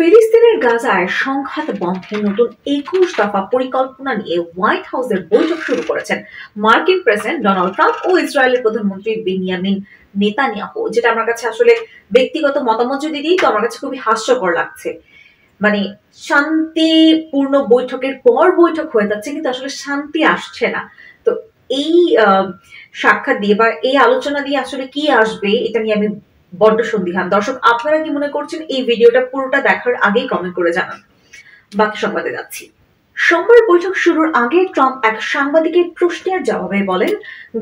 ফিলিস্তিনের গাজায় সংঘাত বন্ধে নতুন ২১ দফা পরিকল্পনা নিয়ে হোয়াইট হাউসের বৈঠক শুরু করেছেন মার্কিন প্রেসিডেন্ট ডোনাল্ড ট্রাম্প ও ইসরায়েলের প্রধানমন্ত্রী বেনিয়ামিন নেতানিয়াহু। যেটা আমার কাছে আসলে ব্যক্তিগত মতামত যদি দিই তো আমার কাছে খুবই হাস্যকর লাগছে। মানে শান্তিপূর্ণ বৈঠকের পর বৈঠক হয়ে যাচ্ছে কিন্তু আসলে শান্তি আসছে না। তো এই সাক্ষাৎ দিয়ে বা এই আলোচনা দিয়ে আসলে কি আসবে এটা নিয়ে আমি বড্ড সন্দিহান। দর্শক, আপনারা কি মনে করছেন? এই ভিডিওটা পুরোটা দেখার আগেই কমেন্ট করে জানান। বাকি সংবাদে যাচ্ছি। সোমবার বৈঠক শুরুর আগে ট্রাম্প এক সাংবাদিকের প্রশ্নের জবাবে বলেন,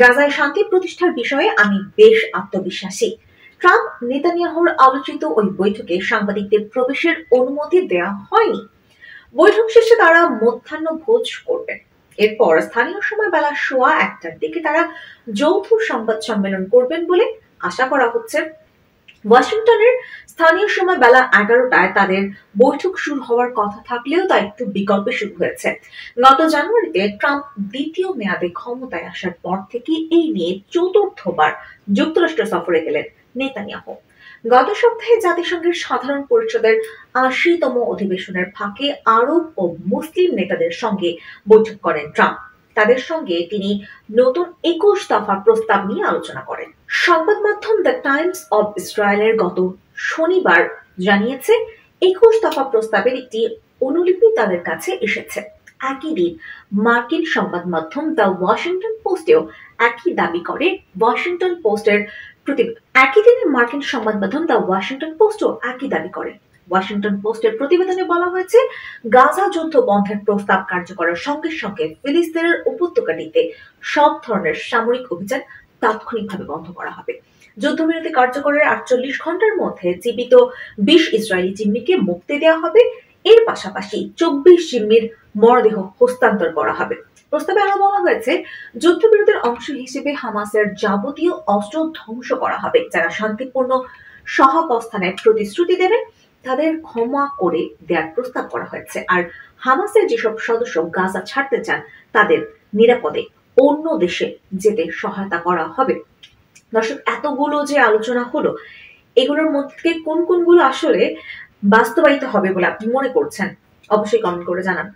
গাজায় শান্তি প্রতিষ্ঠার বিষয়ে আমি বেশ আত্মবিশ্বাসী। ট্রাম্প নেতানিয়াহুর আলোচিত ওই বৈঠকে সাংবাদিকদের প্রবেশের অনুমতি দেওয়া হয়নি। বৈঠক শেষে তারা মধ্যাহ্ন ভোজ করবেন। এরপর স্থানীয় সময় বেলা ১:১টার দিকে তারা যৌথ সংবাদ সম্মেলন করবেন বলে আশা করা হচ্ছে। ওয়াশিংটনের স্থানীয় সময় বেলা ১১টায় তাদের বৈঠক শুরু হওয়ার কথা থাকলেও তা একটু বিকল্পে শুরু হয়েছে। গত জানুয়ারিতে ট্রাম্প দ্বিতীয় মেয়াদে ক্ষমতায় আসার পর থেকে এই নিয়ে চতুর্থবার যুক্তরাষ্ট্র সফরে গেলেন নেতানিয়াহু। গত সপ্তাহে জাতিসংঘের সাধারণ পরিষদের ৮০তম অধিবেশনের ফাঁকে আরব ও মুসলিম নেতাদের সঙ্গে বৈঠক করেন ট্রাম্প। তাদের সঙ্গে তিনি নতুন ২১ দফা প্রস্তাব নিয়ে আলোচনা করেন। সংবাদ মাধ্যম দ্য টাইমস অব ইসরায়েলের গত শনিবার জানিয়েছে ২১ দফা প্রস্তাবের একটি অনুলিপি তাদের কাছে এসেছে। একই দিন মার্কিন সংবাদ মাধ্যম দ্য ওয়াশিংটন পোস্টেও একই দাবি করে। ওয়াশিংটন পোস্টের একই দিনে মার্কিন সংবাদ মাধ্যম দ্য ওয়াশিংটন পোস্টও একই দাবি করে। ওয়াশিংটন পোস্টের প্রতিবেদনে বলা হয়েছে, গাজা যুদ্ধ বন্ধের প্রস্তাব কার্যকরের সঙ্গে সঙ্গে ফিলিস্তিনের উপত্যকাটিতে সব ধরনের সামরিক অভিযান তাৎক্ষণিকভাবে বন্ধ করা হবে। যুদ্ধবিরতি কার্যকরের ৪৮ ঘন্টার মধ্যে জীবিত ২০ ইসরায়েলি জিম্মিকে মুক্তি দেওয়া হবে। এর পাশাপাশি ২৪ জিম্মির মরদেহ হস্তান্তর করা হবে। প্রস্তাবে আরো বলা হয়েছে, যুদ্ধবিরতির অংশ হিসেবে হামাসের যাবতীয় অস্ত্র ধ্বংস করা হবে। যারা শান্তিপূর্ণ সহাবস্থানের প্রতিশ্রুতি দেবেন তাদের ক্ষমা করে দেওয়ার প্রস্তাব করা হয়েছে। আর হামাসের যেসব সদস্য গাজা ছাড়তে চান তাদের নিরাপদে অন্য দেশে যেতে সহায়তা করা হবে। দর্শক, এতগুলো যে আলোচনা হলো, এগুলোর মধ্যে কোন কোনগুলো আসলে বাস্তবায়িত হবে বলে আপনি মনে করছেন? অবশ্যই কমেন্ট করে জানান।